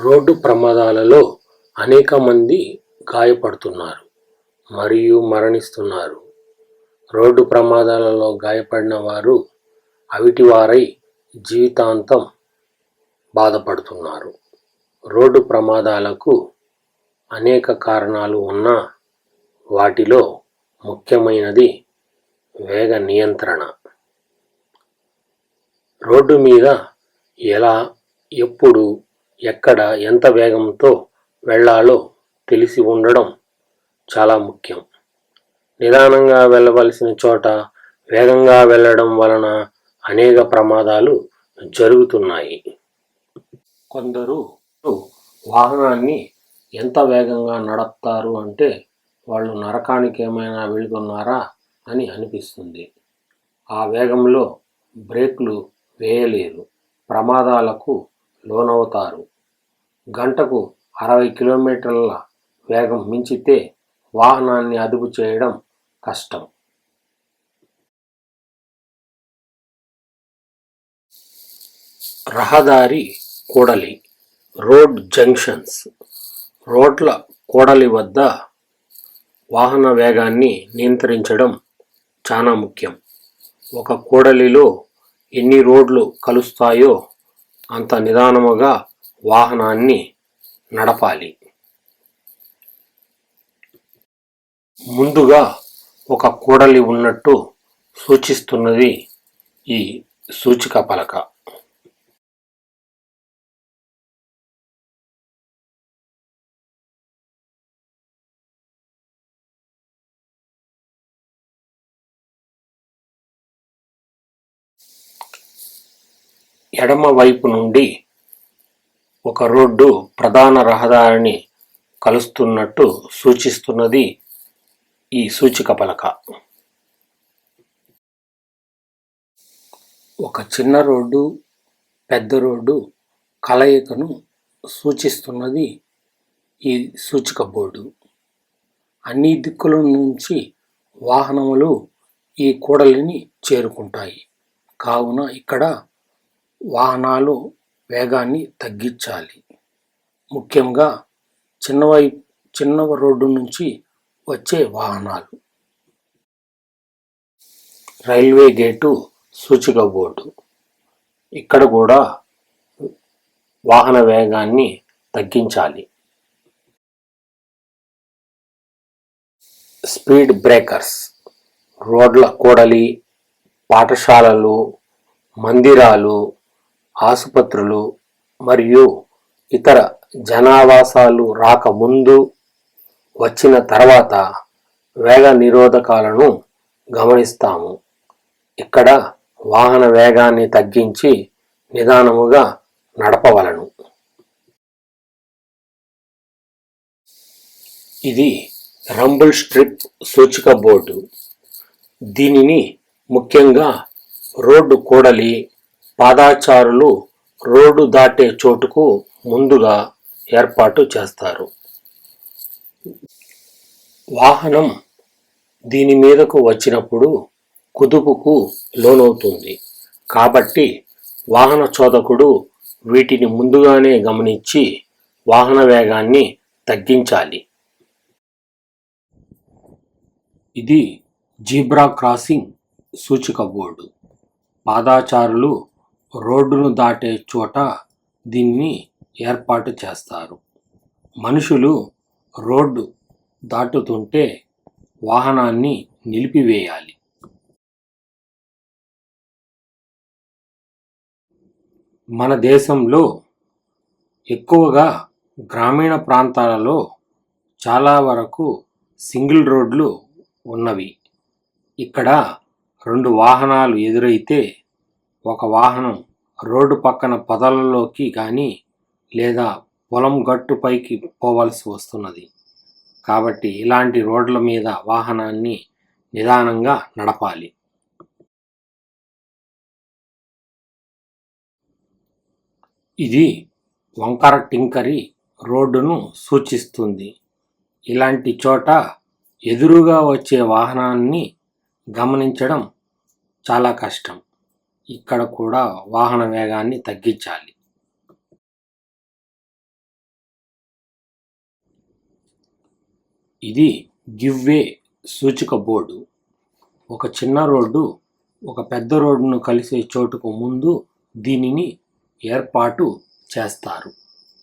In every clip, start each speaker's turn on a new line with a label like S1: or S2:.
S1: Road ప్రమాదాలలో అనేక మంది గాయపడుతున్నారు మరియు మరణిస్తున్నారు. రోడ్డు ప్రమాదాలలో గాయపడిన వారు అవిటివారై జీవితాంతం బాధపడుతున్నారు. రోడ్డు ప్రమాదాలకు అనేక కారణాలు ఉన్నా వాటిలో ముఖ్యమైనది వేగ నియంత్రణ. రోడ్డు మీద ఎలా, ఎప్పుడు, ఎక్కడ, ఎంత వేగంతో వెళ్ళాలో తెలిసి ఉండడం చాలా ముఖ్యం. నిదానంగా వెళ్ళవలసిన చోట వేగంగా వెళ్ళడం వలన అనేక ప్రమాదాలు జరుగుతున్నాయి. కొందరు వాహనాన్ని ఎంత వేగంగా నడుపుతారు అంటే వాళ్ళు నరకానికి ఏమైనా వెళుతున్నారా అని అనిపిస్తుంది. ఆ వేగంలో బ్రేక్లు వేయలేరు, ప్రమాదాలకు లోనవుతారు. గంటకు 60 కిలోమీటర్ల వేగం మించితే వాహనాన్ని అదుపు చేయడం కష్టం. రహదారి కూడలి, రోడ్ జంక్షన్స్. రోడ్ల కూడలి వద్ద వాహన వేగాన్ని నియంత్రించడం చాలా ముఖ్యం. ఒక కూడలిలో ఎన్ని రోడ్లు కలుస్తాయో అంత నిదానముగా వాహనాన్ని నడపాలి. ముందుగా ఒక కూడలి ఉన్నట్టు సూచిస్తున్నది ఈ సూచిక పలక. ఎడమ వైపు నుండి ఒక రోడ్డు ప్రధాన రహదారిని కలుస్తున్నట్టు సూచిస్తున్నది ఈ సూచిక పలక. ఒక చిన్న రోడ్డు, పెద్ద రోడ్డు కలయికను సూచిస్తున్నది ఈ సూచిక బోర్డు. అన్ని దిక్కుల నుంచి వాహనములు ఈ కూడలిని చేరుకుంటాయి. కావున ఇక్కడ వాహనాలు వేగాన్ని తగ్గించాలి. ముఖ్యంగా చిన్న రోడ్డు నుంచి వచ్చే వాహనాలు. రైల్వే గేటు సూచిక బోర్డు. ఇక్కడ కూడా వాహన వేగాన్ని తగ్గించాలి. Speed breakers. రోడ్ల కూడలి, పాఠశాలలు, మందిరాలు, ఆసుపత్రులు మరియు ఇతర జనావాసాలు రాకముందు, వచ్చిన తర్వాత వేగ నిరోధకాలను గమనిస్తాము. ఇక్కడ వాహన వేగాన్ని తగ్గించి నిదానముగా నడపవలను. ఇది రంబుల్ స్ట్రిప్ సూచిక బోర్డు. దీనిని ముఖ్యంగా రోడ్డు కూడలి, పాదచారులు రోడ్డు దాటే చోటుకు ముందుగా ఏర్పాటు చేస్తారు. వాహనం దీని మీదకు వచ్చినప్పుడు కుదుపుకు లోనవుతుంది. కాబట్టి వాహన చోదకుడు వీటిని ముందుగానే గమనించి వాహన వేగాన్ని తగ్గించాలి. ఇది జీబ్రా క్రాసింగ్ సూచిక బోర్డు. పాదచారులు రోడ్డును దాటే చోట దీన్ని ఏర్పాటు చేస్తారు. మనుషులు రోడ్డు దాటుతుంటే వాహనాన్ని నిలిపివేయాలి. మన దేశంలో ఎక్కువగా గ్రామీణ ప్రాంతాలలో చాలా వరకు సింగిల్ రోడ్లు ఉన్నవి. ఇక్కడ 2 వాహనాలు ఎదురైతే ఒక వాహనం రోడ్డు పక్కన పొదలలోకి కానీ లేదా పొలం గట్టు పైకి పోవలసి వస్తున్నది. కాబట్టి ఇలాంటి రోడ్ల మీద వాహనాన్ని నిదానంగా నడపాలి. ఇది వంకర టింకరి రోడ్డును సూచిస్తుంది. ఇలాంటి చోట ఎదురుగా వచ్చే వాహనాన్ని గమనించడం చాలా కష్టం. ఇక్కడ కూడా వాహన వేగాన్ని తగ్గించాలి. ఇది గివ్ వే సూచిక బోర్డు. ఒక చిన్న రోడ్డు ఒక పెద్ద రోడ్డును కలిసే చోటుకు ముందు దీనిని ఏర్పాటు చేస్తారు.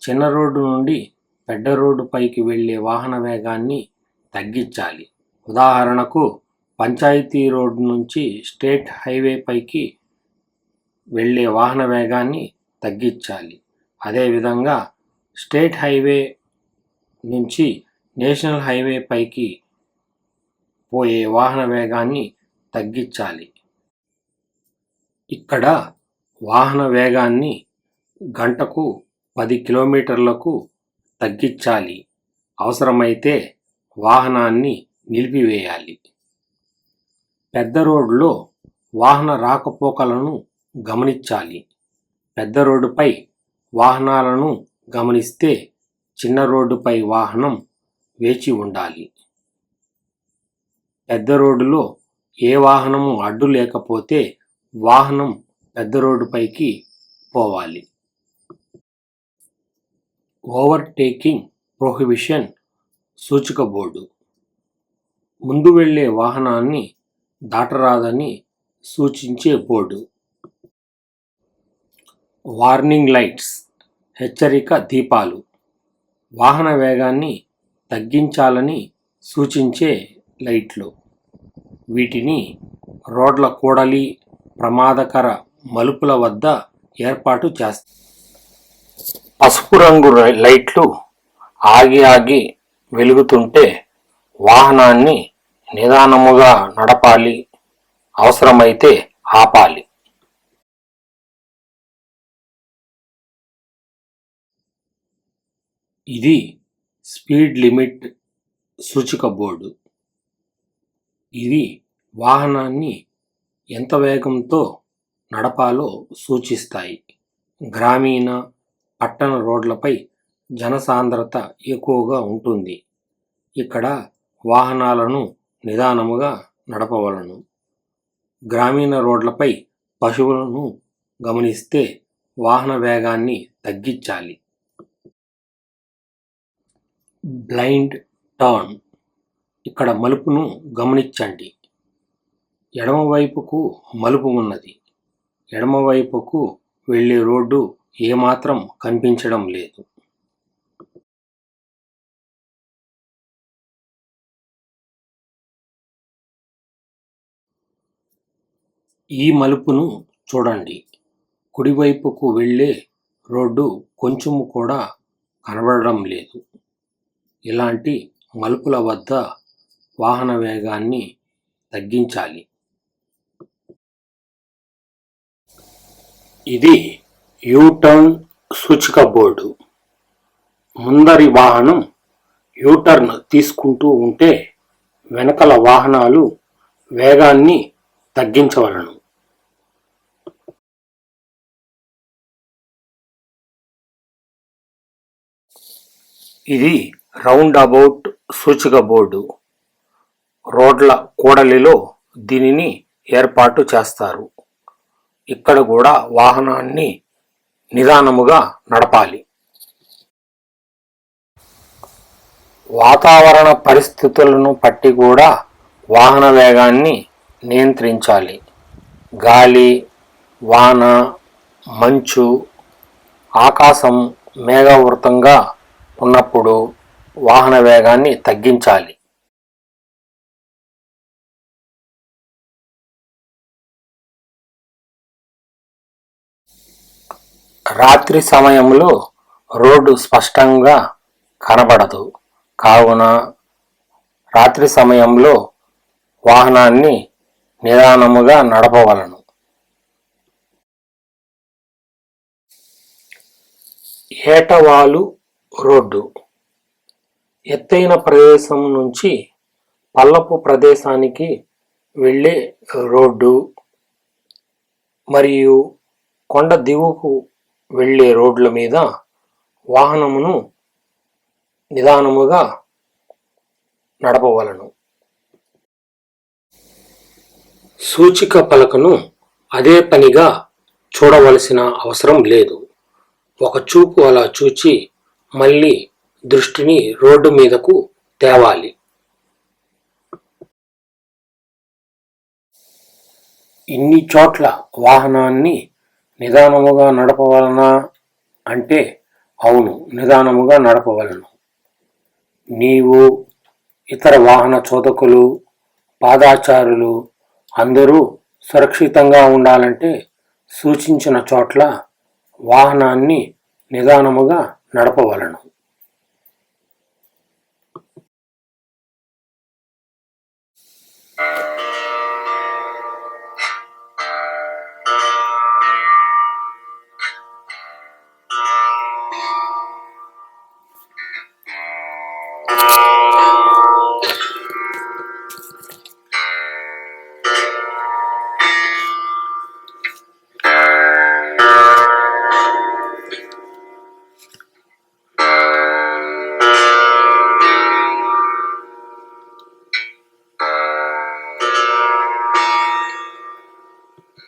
S1: చిన్న రోడ్డు నుండి పెద్ద రోడ్డు పైకి వెళ్ళే వాహన వేగాన్ని తగ్గించాలి. ఉదాహరణకు పంచాయతీ రోడ్డు నుంచి స్టేట్ హైవే పైకి వెళ్ళే వాహన వేగాన్ని తగ్గించాలి. అదేవిధంగా స్టేట్ హైవే నుంచి నేషనల్ హైవే పైకి పోయే వాహన వేగాన్ని తగ్గించాలి. ఇక్కడ వాహన వేగాన్ని గంటకు 10 కిలోమీటర్లకు తగ్గించాలి. అవసరమైతే వాహనాన్ని నిలిపివేయాలి. పెద్ద రోడ్డులో వాహన రాకపోకలను గమనించాలి. పెద్ద రోడ్డుపై వాహనాలను గమనిస్తే చిన్న రోడ్డుపై వాహనం వేచి ఉండాలి. పెద్ద రోడ్డులో ఏ వాహనము అడ్డు లేకపోతే వాహనం పెద్ద రోడ్డుపైకి పోవాలి. ఓవర్టేకింగ్ ప్రొహిబిషన్ సూచిక బోర్డు. ముందు వెళ్ళే వాహనాన్ని దాటరాదని సూచించే బోర్డు. వార్నింగ్ లైట్స్ హెచ్చరిక దీపాలు. వాహన వేగాన్ని తగ్గించాలని సూచించే లైట్లు. వీటిని రోడ్ల కూడలి, ప్రమాదకర మలుపుల వద్ద ఏర్పాటు చేస్తారు. పసుపు రంగు లైట్లు ఆగి వెలుగుతుంటే వాహనాన్ని నిదానముగా నడపాలి. అవసరమైతే ఆపాలి. ఇది స్పీడ్ లిమిట్ సూచిక బోర్డు. ఇది వాహనాన్ని ఎంత వేగంతో నడపాలో సూచిస్తాయి. గ్రామీణ, పట్టణ రోడ్లపై జనసాంద్రత ఎక్కువగా ఉంటుంది. ఇక్కడ వాహనాలను నిదానముగా నడపవలను. గ్రామీణ రోడ్లపై పశువులను గమనిస్తే వాహన వేగాన్ని తగ్గించాలి. Blind turn. ఇక్కడ మలుపును గమనించండి. ఎడమవైపుకు మలుపు ఉన్నది. ఎడమవైపుకు వెళ్ళే రోడ్డు ఏమాత్రం కనిపించడం లేదు. ఈ మలుపును చూడండి. కుడివైపుకు వెళ్ళే రోడ్డు కొంచెము కూడా కనబడడం లేదు. ఇలాంటి మలుపుల వద్ద వాహన వేగాన్ని తగ్గించాలి. ఇది యూటర్న్ సూచిక బోర్డు. ముందరి వాహనం యూటర్న్ తీసుకుంటూ ఉంటే వెనకల వాహనాలు వేగాన్ని తగ్గించవలను. ఇది రౌండ్ అబౌట్ సూచిక బోర్డు. రోడ్ల కూడలిలో దీనిని ఏర్పాటు చేస్తారు. ఇక్కడ కూడా వాహనాన్ని నిదానముగా నడపాలి. వాతావరణ పరిస్థితులను బట్టి కూడా వాహన వేగాన్ని నియంత్రించాలి. గాలి, వాన, మంచు, ఆకాశం మేఘావృతంగా ఉన్నప్పుడు వాహన వేగాన్ని తగ్గించాలి. రాత్రి సమయంలో రోడ్డు స్పష్టంగా కనబడదు. కావున రాత్రి సమయంలో వాహనాన్ని నిదానముగా నడపవలను. ఏటవాలు రోడ్డు ఎత్తైన ప్రదేశం నుంచి పల్లపు ప్రదేశానికి వెళ్ళే రోడ్డు మరియు కొండ దిగువకు వెళ్ళే రోడ్ల మీద వాహనమును నిదానముగా నడపవలను. సూచిక పలకను అదే పనిగా చూడవలసిన అవసరం లేదు. ఒక చూపు అలా చూచి మళ్ళీ దృష్టిని రోడ్డు మీదకు తేవాలి. ఇన్ని చోట్ల వాహనాన్ని నిదానముగా నడపవలనా అంటే అవును, నిదానముగా నడపవలను. నీవు, ఇతర వాహన చోదకులు, పాదాచారులు అందరూ సురక్షితంగా ఉండాలంటే సూచించిన చోట్ల వాహనాన్ని నిదానముగా నడపవలను.